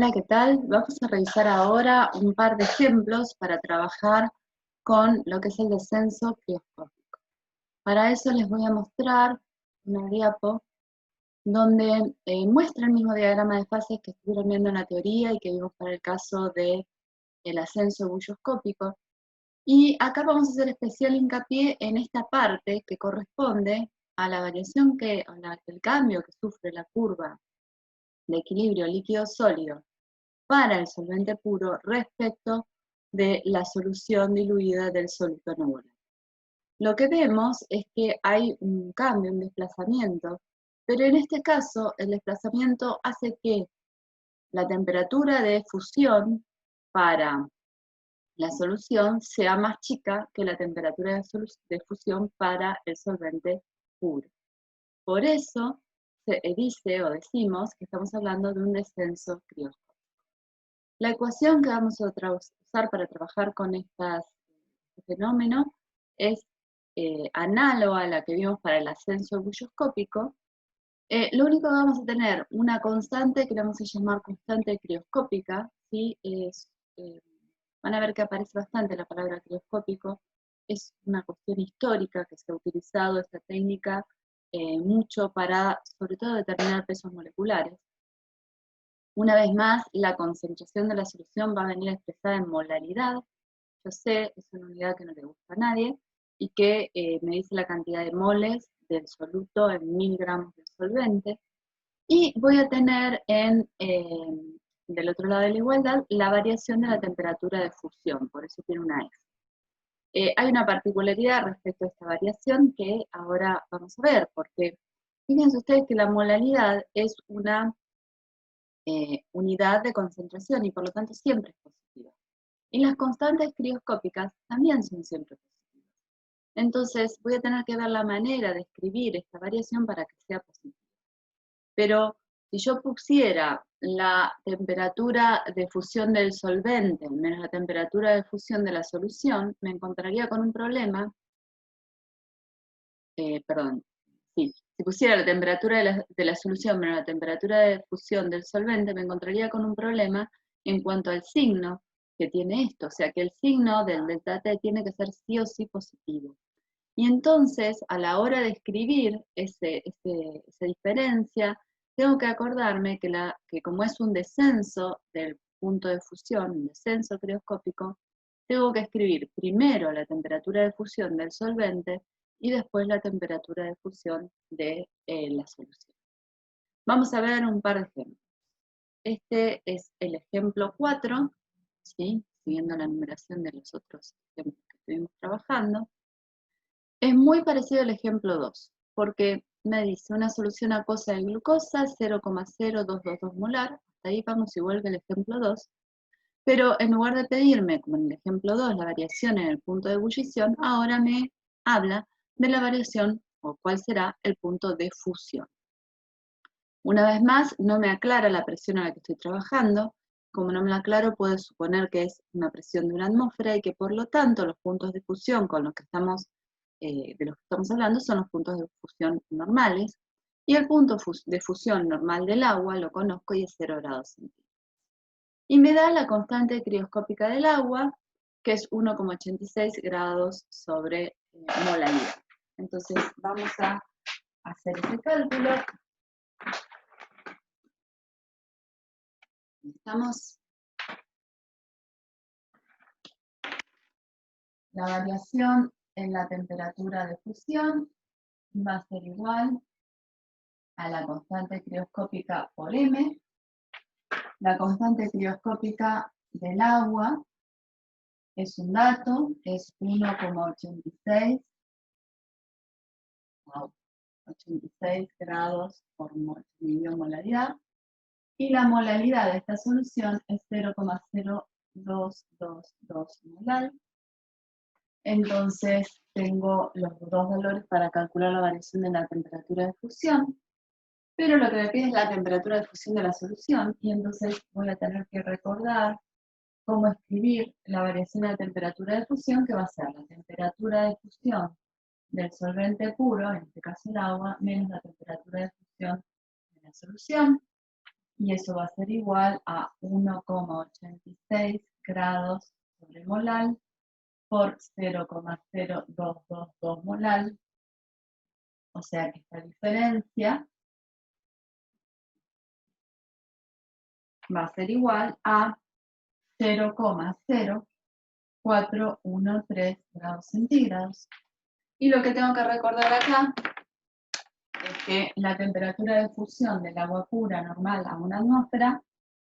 Hola, ¿qué tal? Vamos a revisar ahora un par de ejemplos para trabajar con lo que es el descenso crioscópico. Para eso les voy a mostrar una diapo donde muestra el mismo diagrama de fases que estuvieron viendo en la teoría y que vimos para el caso del ascenso bulloscópico. Y acá vamos a hacer especial hincapié en esta parte que corresponde a la variación el cambio que sufre la curva de equilibrio líquido-sólido para el solvente puro respecto de la solución diluida del soluto no volátil. Lo que vemos es que hay un cambio, un desplazamiento, pero en este caso el desplazamiento hace que la temperatura de fusión para la solución sea más chica que la temperatura de fusión para el solvente puro. Por eso se dice o decimos que estamos hablando de un descenso crioscópico. La ecuación que vamos a usar para trabajar con este fenómeno es análoga a la que vimos para el ascenso bulloscópico. Lo único que vamos a tener una constante que le vamos a llamar constante crioscópica, ¿sí? Van a ver que aparece bastante la palabra crioscópico. Es una cuestión histórica que se ha utilizado esta técnica mucho para, sobre todo, determinar pesos moleculares. Una vez más, la concentración de la solución va a venir expresada en molaridad. Yo sé, es una unidad que no le gusta a nadie, y que me dice la cantidad de moles del soluto en 1000 gramos de solvente. Y voy a tener del otro lado de la igualdad la variación de la temperatura de fusión, por eso tiene una X. Hay una particularidad respecto a esta variación que ahora vamos a ver, porque fíjense ustedes que la molaridad es una unidad de concentración y por lo tanto siempre es positiva. Y las constantes crioscópicas también son siempre positivas. Entonces voy a tener que ver la manera de escribir esta variación para que sea positiva. Pero si yo pusiera la temperatura de fusión del solvente menos la temperatura de fusión de la solución, me encontraría con un problema, si pusiera la temperatura de la solución menos la temperatura de fusión del solvente, me encontraría con un problema en cuanto al signo que tiene esto, o sea que el signo del delta T tiene que ser sí o sí positivo. Y entonces, a la hora de escribir esa diferencia, tengo que acordarme que como es un descenso del punto de fusión, un descenso crioscópico, tengo que escribir primero la temperatura de fusión del solvente y después la temperatura de fusión de la solución. Vamos a ver un par de ejemplos. Este es el ejemplo 4, ¿sí? Siguiendo la numeración de los otros ejemplos que estuvimos trabajando. Es muy parecido al ejemplo 2, porque me dice una solución acuosa de glucosa, 0,0222 molar, hasta ahí vamos igual que el ejemplo 2, pero en lugar de pedirme, como en el ejemplo 2, la variación en el punto de ebullición, ahora me habla de la variación, o cuál será el punto de fusión. Una vez más, no me aclara la presión a la que estoy trabajando. Como no me la aclaro, puedo suponer que es una presión de una atmósfera y que por lo tanto los puntos de fusión con los que de los que estamos hablando son los puntos de fusión normales. Y el punto de fusión normal del agua lo conozco y es 0 grados centígrados. Y me da la constante crioscópica del agua, que es 1,86 grados sobre molaridad. Entonces vamos a hacer ese cálculo. Estamos. La variación en la temperatura de fusión va a ser igual a la constante crioscópica por M. La constante crioscópica del agua es un dato, es 1,86 grados por millón molaridad. Y la molaridad de esta solución es 0,0222 molar. Entonces tengo los dos valores para calcular la variación de la temperatura de fusión, pero lo que me pide es la temperatura de fusión de la solución, y entonces voy a tener que recordar cómo escribir la variación de la temperatura de fusión, que va a ser la temperatura de fusión del solvente puro, en este caso el agua, menos la temperatura de fusión de la solución. y eso va a ser igual a 1,86 grados sobre molal por 0,0222 molal, o sea que esta diferencia va a ser igual a 0,0413 grados centígrados. Y lo que tengo que recordar acá es que la temperatura de fusión del agua pura normal a una atmósfera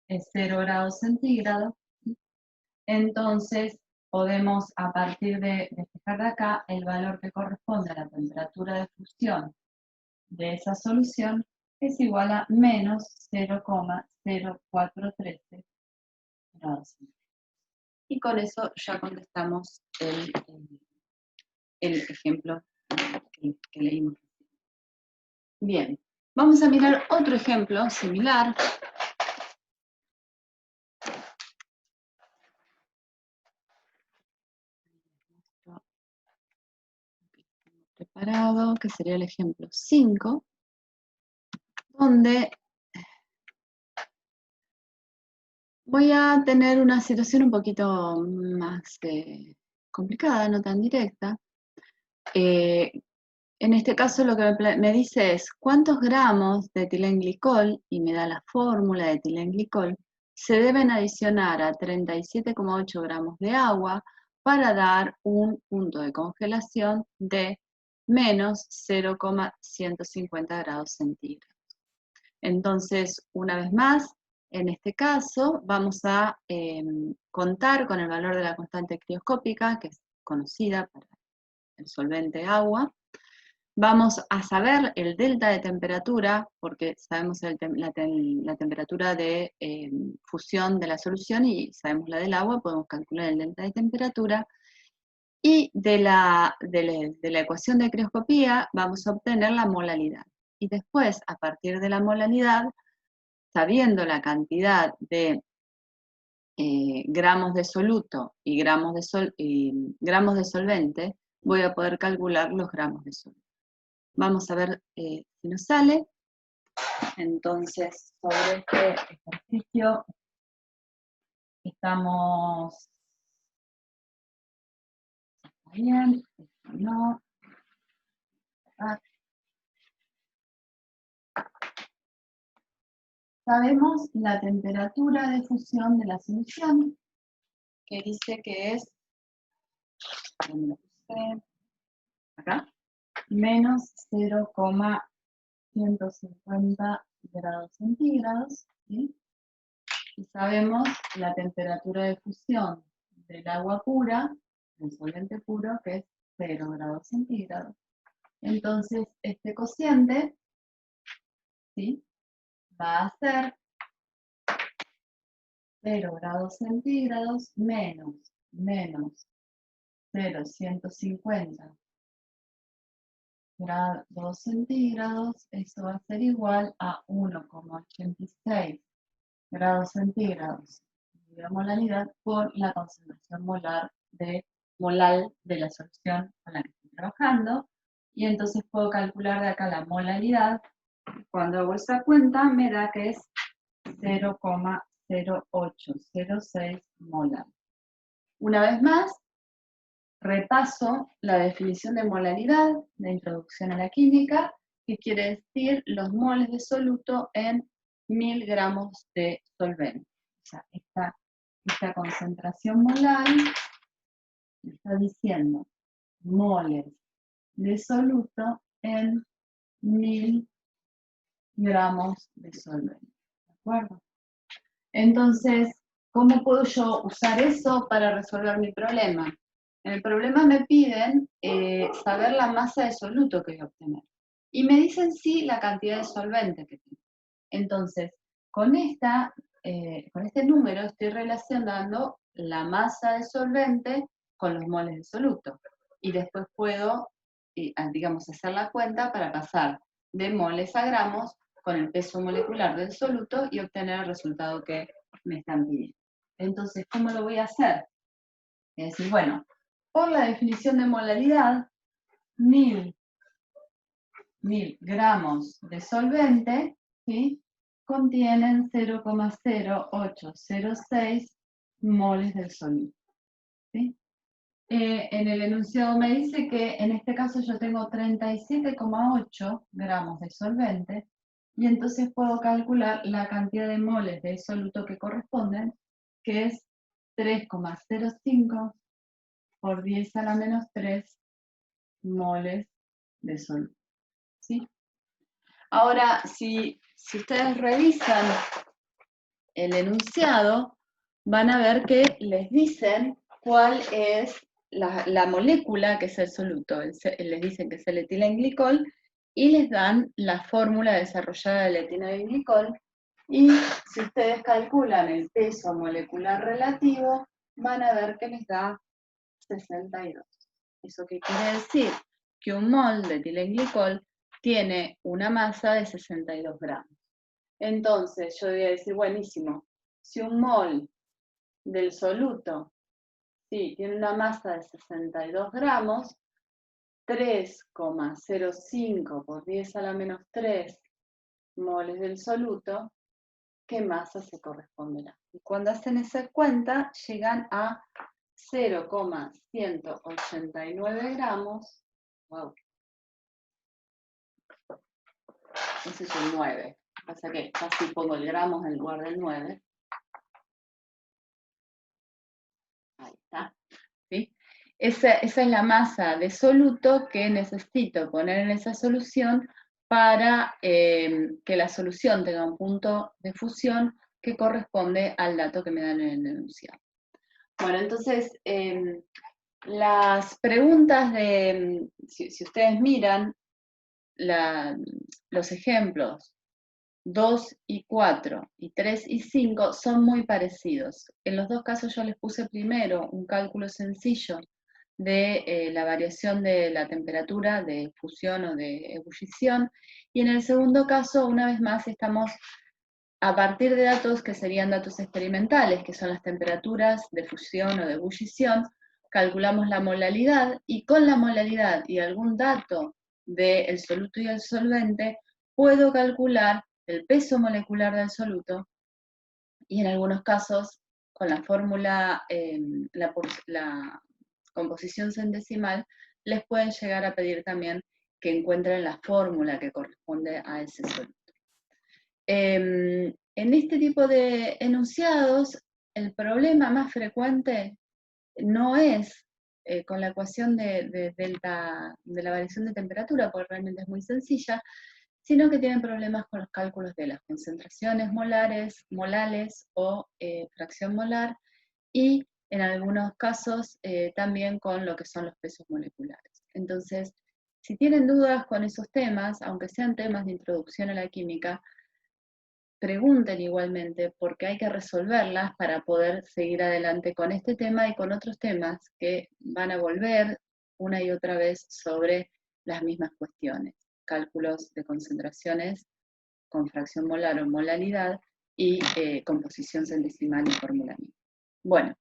es 0 grados centígrados. Entonces, podemos, a partir de fijar de acá, el valor que corresponde a la temperatura de fusión de esa solución es igual a menos 0,0413 grados centígrados. Y con eso ya contestamos el ejemplo que leímos. Bien, vamos a mirar otro ejemplo similar. Preparado, que sería el ejemplo 5, donde voy a tener una situación un poquito más complicada, no tan directa. En este caso lo que me dice es cuántos gramos de etilenglicol, y me da la fórmula de etilenglicol, se deben adicionar a 37,8 gramos de agua para dar un punto de congelación de menos 0,150 grados centígrados. Entonces, una vez más, en este caso vamos a contar con el valor de la constante crioscópica, que es conocida para el solvente agua. Vamos a saber el delta de temperatura, porque sabemos la temperatura de fusión de la solución y sabemos la del agua, podemos calcular el delta de temperatura. Y de la ecuación de crioscopía vamos a obtener la molalidad. Y después, a partir de la molalidad, sabiendo la cantidad de gramos de soluto y gramos de solvente, voy a poder calcular los gramos de soluto. Vamos a ver si nos sale. Entonces, sobre este ejercicio estamos... ¿Está bien? ¿Esto no? Sabemos la temperatura de fusión de la solución, que dice que es, ¿dónde lo puse? Acá, menos 0,150 grados centígrados, ¿sí? Y sabemos la temperatura de fusión del agua pura, del solvente puro, que es 0 grados centígrados. Entonces, este cociente, ¿sí?, va a ser 0 grados centígrados menos 0,150 grados centígrados, eso va a ser igual a 1,86 grados centígrados de molaridad por la concentración molal de la solución con la que estoy trabajando. Y entonces puedo calcular de acá la molaridad. Cuando hago esa cuenta me da que es 0,0806 molar. Una vez más, repaso la definición de molaridad de introducción a la química, que quiere decir los moles de soluto en 1000 gramos de solvente. O sea, esta concentración molar me está diciendo moles de soluto en 1000 gramos de solvente. ¿De acuerdo? Entonces, ¿cómo puedo yo usar eso para resolver mi problema? En el problema me piden saber la masa de soluto que voy a obtener. Y me dicen sí la cantidad de solvente que tengo. Entonces, con este número estoy relacionando la masa de solvente con los moles de soluto. Y después puedo, digamos, hacer la cuenta para pasar de moles a gramos con el peso molecular del soluto y obtener el resultado que me están pidiendo. Entonces, ¿cómo lo voy a hacer? Es decir, bueno, por la definición de molaridad, 1000 gramos de solvente, ¿sí?, contienen 0,0806 moles del soluto. ¿Sí? En el enunciado me dice que en este caso yo tengo 37,8 gramos de solvente y entonces puedo calcular la cantidad de moles de soluto que corresponden, que es 3,05 por 10 a la menos 3 moles de soluto. ¿Sí? Ahora, si ustedes revisan el enunciado, van a ver que les dicen cuál es la molécula que es el soluto. Les dicen que es el etilenglicol y les dan la fórmula desarrollada del etilenglicol. Y si ustedes calculan el peso molecular relativo, van a ver que les da 62. ¿Eso qué quiere decir? Que un mol de etilenglicol tiene una masa de 62 gramos. Entonces, yo voy a decir, buenísimo, si un mol del soluto tiene una masa de 62 gramos, 3,05 por 10 a la menos 3 moles del soluto, ¿qué masa se corresponderá? Y cuando hacen esa cuenta, llegan a 0,189 gramos. Wow. Ese es un 9. Pasa que casi pongo el gramos en lugar del 9. Ahí está. ¿Sí? Esa es la masa de soluto que necesito poner en esa solución para que la solución tenga un punto de fusión que corresponde al dato que me dan en el enunciado. Bueno, entonces, las preguntas de, si ustedes miran los ejemplos 2 y 4 y 3 y 5 son muy parecidos. En los dos casos yo les puse primero un cálculo sencillo de la variación de la temperatura de fusión o de ebullición, y en el segundo caso, una vez más, estamos a partir de datos que serían datos experimentales, que son las temperaturas de fusión o de ebullición, calculamos la molalidad, y con la molalidad y algún dato del soluto y el solvente, puedo calcular el peso molecular del soluto, y en algunos casos, con la fórmula, la composición centesimal, les pueden llegar a pedir también que encuentren la fórmula que corresponde a ese soluto. En este tipo de enunciados, el problema más frecuente no es con la ecuación de la variación de temperatura, porque realmente es muy sencilla, sino que tienen problemas con los cálculos de las concentraciones molales o fracción molar, y en algunos casos también con lo que son los pesos moleculares. Entonces, si tienen dudas con esos temas, aunque sean temas de introducción a la química, pregunten igualmente, porque hay que resolverlas para poder seguir adelante con este tema y con otros temas que van a volver una y otra vez sobre las mismas cuestiones. Cálculos de concentraciones con fracción molar o molalidad y composición centesimal y fórmula mínima. Bueno,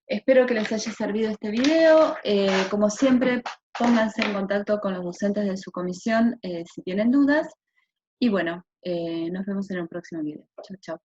espero que les haya servido este video. Como siempre, pónganse en contacto con los docentes de su comisión si tienen dudas. Y bueno, nos vemos en un próximo video. Chau, chau.